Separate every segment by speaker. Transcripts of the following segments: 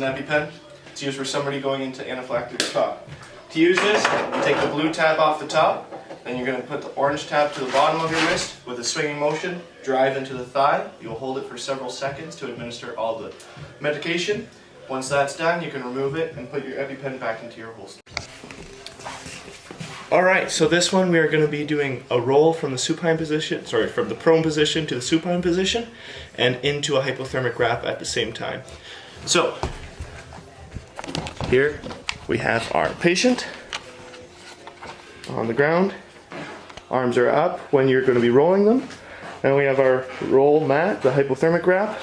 Speaker 1: an EpiPen. It's used for somebody going into anaphylactic shock. To use this, you take the blue tab off the top, then you're going to put the orange tab to the bottom of your wrist with a swinging motion, drive into the thigh. You'll hold it for several seconds to administer all the medication. Once that's done, you can remove it and put your EpiPen back into your holster. Alright, so this one we are going to be doing a roll from the supine position, from the prone position to the supine position and into a hypothermic wrap at the same time. So, here we have our patient on the ground. Arms are up when you're going to be rolling them. And we have our roll mat, the hypothermic wrap.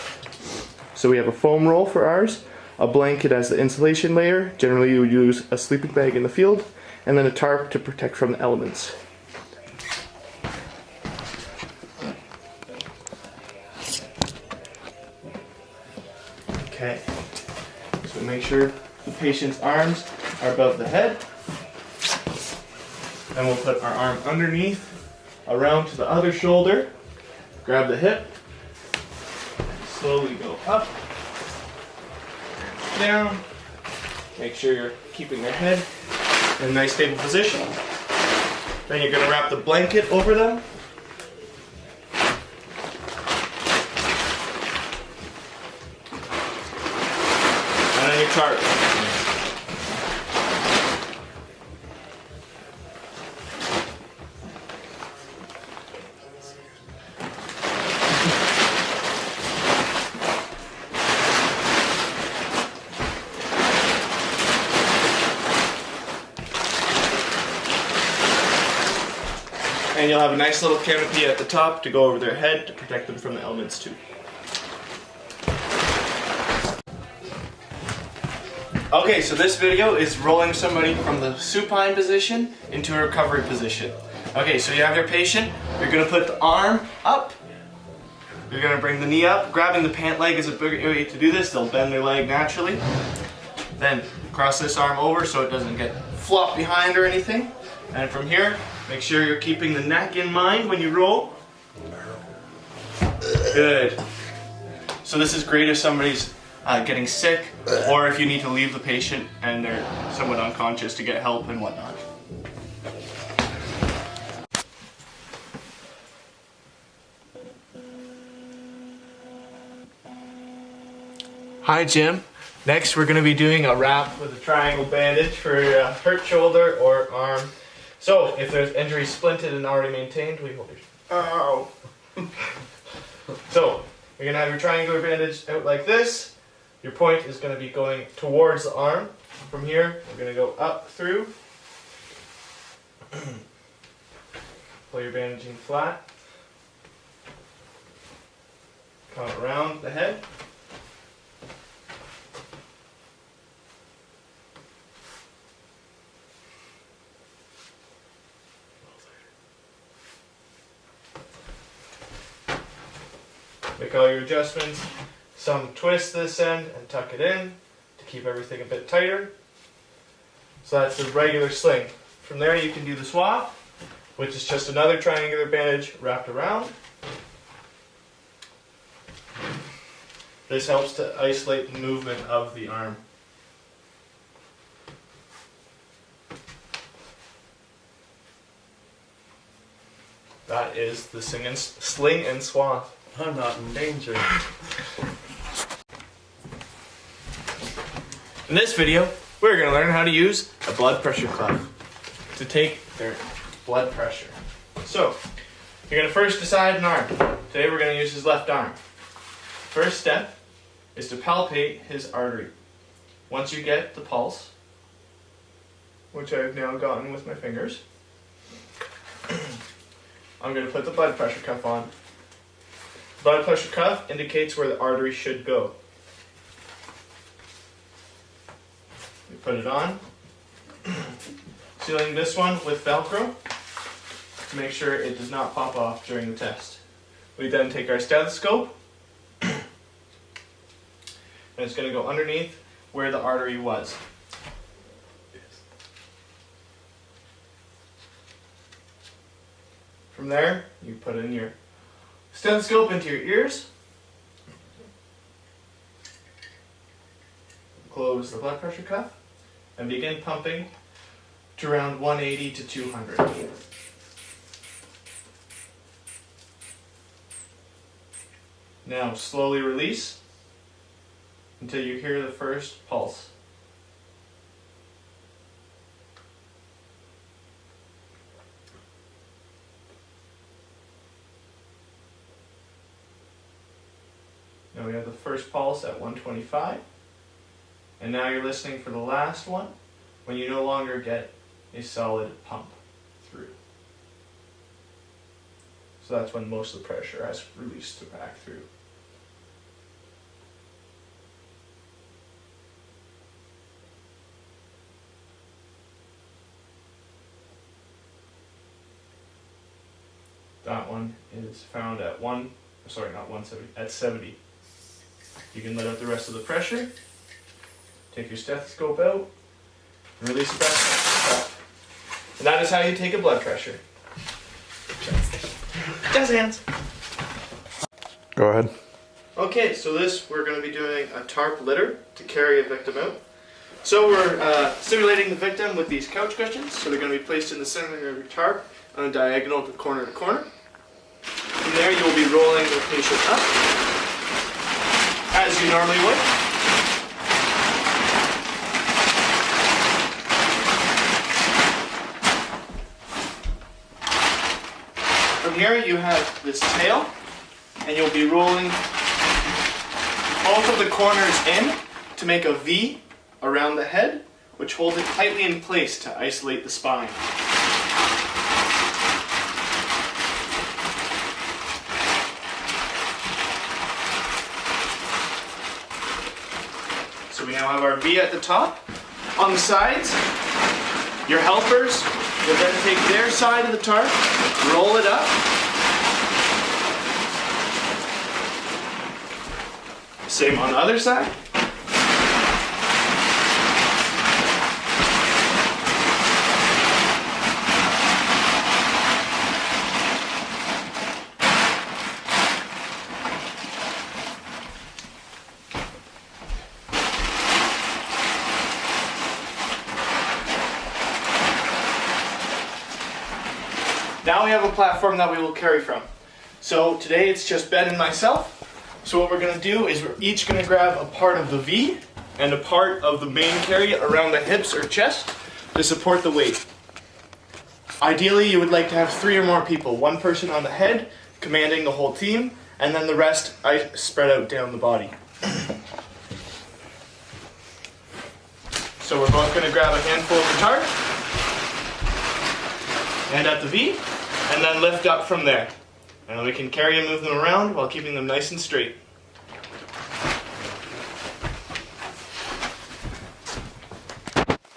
Speaker 1: So we have a foam roll for ours, a blanket as the insulation layer. Generally you would use a sleeping bag in the field, and then a tarp to protect from the elements. Okay, so make sure the patient's arms are above the head. Then we'll put our arm underneath, around to the other shoulder, grab the hip, slowly go up, down, make sure you're keeping your head in a nice stable position. Then you're going to wrap the blanket over them. And then your tarp. And you'll have a nice little canopy at the top to go over their head to protect them from the elements too. Okay, so this video is rolling somebody from the supine position into a recovery position. Okay, so you have your patient, you're going to put the arm up, you're going to bring the knee up. Grabbing the pant leg is a big way to do this, they'll bend their leg naturally. Then cross this arm over so it doesn't get flopped behind or anything. And from here, make sure you're keeping the neck in mind when you roll. Good. So this is great if somebody's getting sick, or if you need to leave the patient and they're somewhat unconscious to get help and whatnot. Hi Jim. Next we're going to be doing a wrap with a triangle bandage for a hurt shoulder or arm. So, if there's injury splinted and already maintained, we hold your... Ow! So, you're going to have your triangular bandage out like this. Your point is going to be going towards the arm. From here, we're going to go up through. Pull your bandaging flat. Come around the head. Make all your adjustments. Some twist this end and tuck it in to keep everything a bit tighter. So that's the regular sling. From there you can do the swap, which is just another triangular bandage wrapped around. This helps to isolate the movement of the arm. That is the sling and swap.
Speaker 2: I'm not in danger.
Speaker 1: In this video, we're going to learn how to use a blood pressure cuff to take their blood pressure. So, you're going to first decide an arm. Today we're going to use his left arm. First step is to palpate his artery. Once you get the pulse, which I've now gotten with my fingers, I'm going to put the blood pressure cuff on. Blood pressure cuff indicates where the artery should go. You put it on, sealing this one with Velcro to make sure it does not pop off during the test. We then take our stethoscope, and it's going to go underneath where the artery was. From there, you put in your stethoscope into your ears. close the blood pressure cuff and begin pumping to around 180 to 200. Now slowly release until you hear the first pulse. Now we have the first pulse at 125, and now you're listening for the last one when you no longer get a solid pump through. So that's when most of the pressure has released back through. That one is found at at 70. You can let out the rest of the pressure, take your stethoscope out, and release the breath. And that is how you take a blood pressure. Jazz hands.
Speaker 2: Go ahead.
Speaker 1: Okay, so we're going to be doing a tarp litter to carry a victim out. So we're simulating the victim with these couch cushions. So they're going to be placed in the center of your tarp on a diagonal to corner to corner. From there you will be rolling the patient up, as you normally would. From here you have this tail, and you'll be rolling both of the corners in to make a V around the head, which holds it tightly in place to isolate the spine. So we now have our V at the top. On the sides, your helpers will then take their side of the tarp, roll it up, same on the other side. Now we have a platform that we will carry from. So today it's just Ben and myself. So what we're going to do is we're each going to grab a part of the V and a part of the main carry around the hips or chest to support the weight. Ideally you would like to have 3 or more people. One person on the head commanding the whole team, and then the rest spread out down the body. So we're both going to grab a handful of the tarp and at the V, and then lift up from there. And we can carry and move them around while keeping them nice and straight.